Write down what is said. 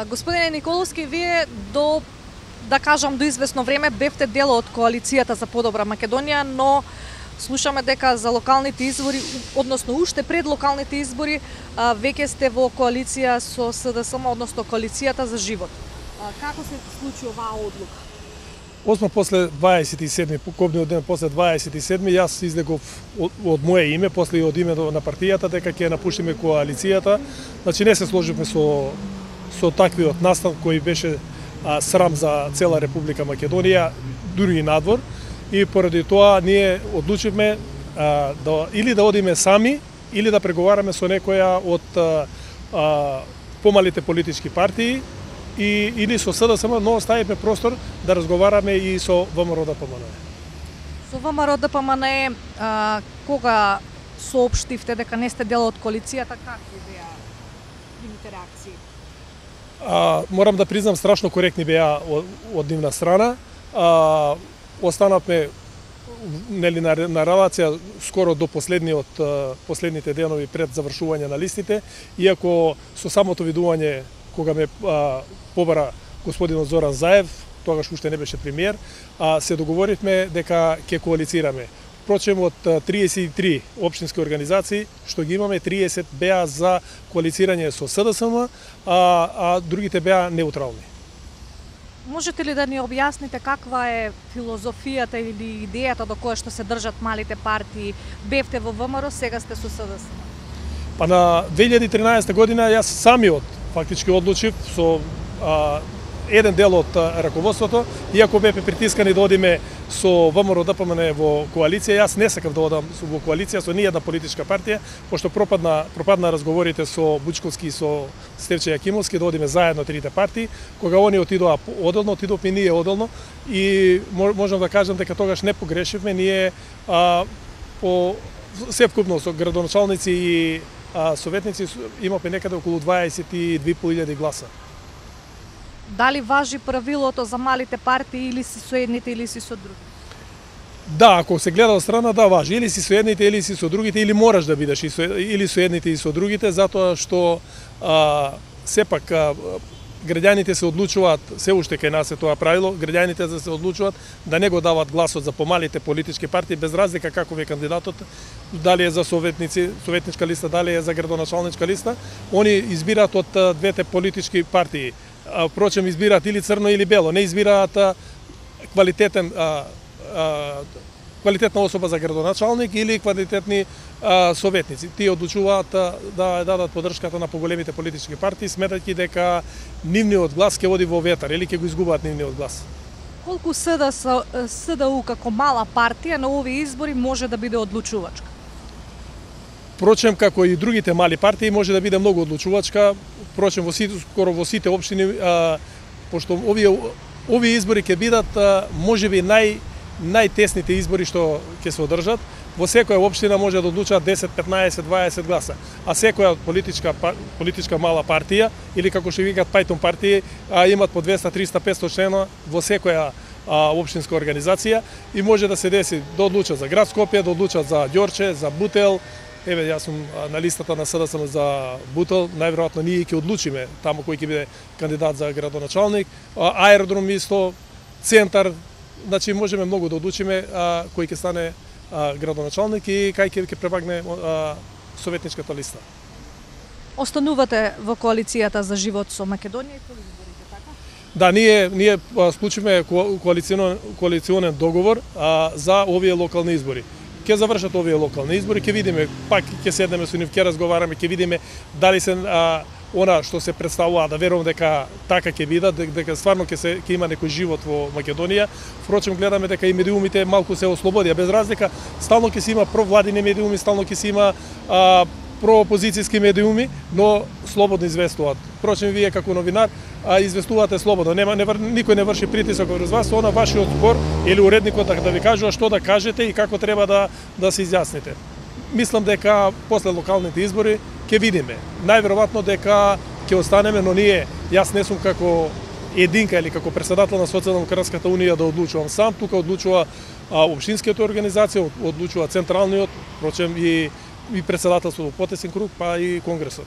Господине Николовски, вие до извесно време бевте дел од коалицијата за подобра Македонија, но слушаме дека за локалните избори, односно уште пред локалните избори, веќе сте во коалиција со СДСМ, односно коалицијата за живот. Како се случи оваа одлука? Осмо после 27, кобниот ден после 27, јас излегов од моje име, после и од името на партијата, дека ќе напуштиме коалицијата. Значи не се сложивме со таквиот настан кој беше срам за цела Република Македонија, дури и надвор. И поради тоа ние одлучивме или да одиме сами, или да преговараме со некоја од помалите политички партии, или со СДСМ, но оставивме простор да разговараме и со ВМРО ДПМН. Со ВМРО ДПМН кога соопштивте дека не сте дел од коалицијата, какви беа нивните реакции? Морам да признам, страшно коректни беа од нивна страна. Останавме на релација скоро до последните денови пред завршување на листите, иако со самото видување кога ме побара господинот Зоран Заев, тогаш уште не беше премиер, се договоривме дека ќе коалицираме. Впрочем, од 33 општински организации што ги имаме, 30 беа за коалицирање со СДСМ, а другите беа неутрални. Можете ли да ни објасните каква е филозофијата или идејата до која што се држат малите партии? Бевте во ВМРО, сега сте со СДСМ. Па на 2013 година јас самиот фактички одлучив со еден дел од раководството, иако бевме притискани да одиме со ВМРО ДПМН во коалиција, јас не сакав да одам во коалиција со ниједна политичка партија, пошто пропадна разговорите со Бучковски и со Стефче Јакимовски да одиме заедно трите партии. Кога они отидоа одделно, отидовме ние одделно и можам да кажам дека тогаш не погрешивме. Ние по севкупно со градоначалници и советници имаме некаде околу 22.500 гласа. Дали важи правилото за малите партии или си со едните или си со другите? Да, ако се гледа од страна, да, важи. Или си со едните или си со другите, или мораш да бидеш или со едните и со другите, затоа што сепак граѓаните се одлучуваат, се уште кај нас е тоа правило, граѓаните се одлучуваат да не го дават гласот за помалите политички партии, без разлика каков е кандидатот, дали е за советничка листа, дали е за градоначалничка листа, они избираат од двете политички партии. Впрочем, избираат или црно или бело, не избираат квалитетна особа за градоначалник или квалитетни советници. Тие одлучуваат да дадат поддршката на поголемите политички партии, сметајќи дека нивниот глас ќе оди во ветар или ќе го изгубаат нивниот глас. Колку СДУ како мала партија на овие избори може да биде одлучувачка? Впрочем, како и другите мали партии, може да биде многу одлучувачка. Впрочем, скоро во сите општини, пошто овие избори ќе бидат можеби најтесните избори што ќе се одржат. Во секоја општина може да одлучат 10, 15, 20 гласа, а секоја политичка мала партија или како што викаат пајтон партии имат по 200, 300, 500 члена во секоја општинска организација и може да се деси да одлучат за град Скопје, да одлучат за Ѓорче, за Бутел. Еве, јас сум на листата на СДСМ за Бутел, најверојатно ние ќе одлучиме таму кој ќе биде кандидат за градоначалник, аеродром исто, центар, значи можеме многу да одлучиме кој ќе стане градоначалник и кај ќе пребагне советничката листа. Останувате во коалицијата за живот со Македонија и по изборите, така? Да, ние склучиме коалиционен договор за овие локални избори. Ќе завршат овие локални избори, ќе видиме, пак ќе седнеме со нив, ќе разговараме, ќе видиме дали се она што се представува, да верувам дека така ќе бидат, дека стварно ќе има некој живот во Македонија. Впрочем, гледаме дека и медиумите малку се ослободија, без разлика, стално ќе се има провладини медиуми, стално ќе се има проопозицијски медиуми, но слободно известуваат. Впрочем, вие како новинар известувате слободно, никој не врши притисок врз вас, она вашиот збор или уредникот да ви кажува што да кажете и како треба да се изјасните. Мислам дека после локалните избори ќе видиме. Најверојатно дека ќе останеме, но јас не сум како единка или како председател на Социјалдемократската унија да одлучувам сам, тука одлучува општинските организации, одлучува централниот, впрочем и председателството во потесен круг, па и конгресот.